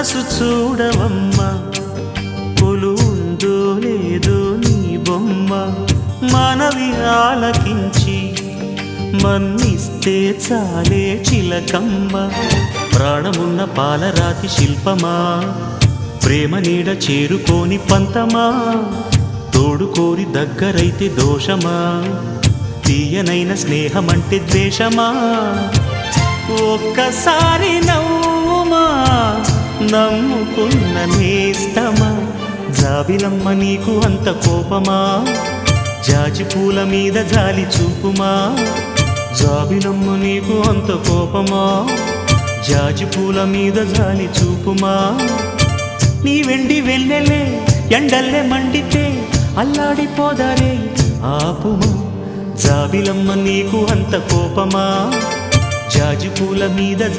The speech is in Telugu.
మనసు చూడవమ్మా కొలువుందో లేదో నీ బొమ్మ మనవి ఆలకించి మన్నిస్తే చాలే చిలకమ్మ ప్రాణమున్న పాలరాతి శిల్పమా ప్రేమ నీడ చేరుకోని పంతమా తోడుకోరి దగ్గరైతే దోషమా తీయనైన స్నేహమంటే ద్వేషమా ఒక్కసారి నవ్వుమా నమ్ముకున్న నేస్తమా జాబిలమ్మ నీకు అంత కోపమా జాజి పూల మీద జాలి చూపుమా జాబిలమ్మ నీకు అంత కోపమా జాజి పూల మీద జాలి చూపుమా నీ వెండి వెళ్ళలే ఎండల్లే మండితే అల్లాడిపోదారే ఆపుమా జాబిలమ్మ నీకు అంత కోపమా జాజి పూల మీద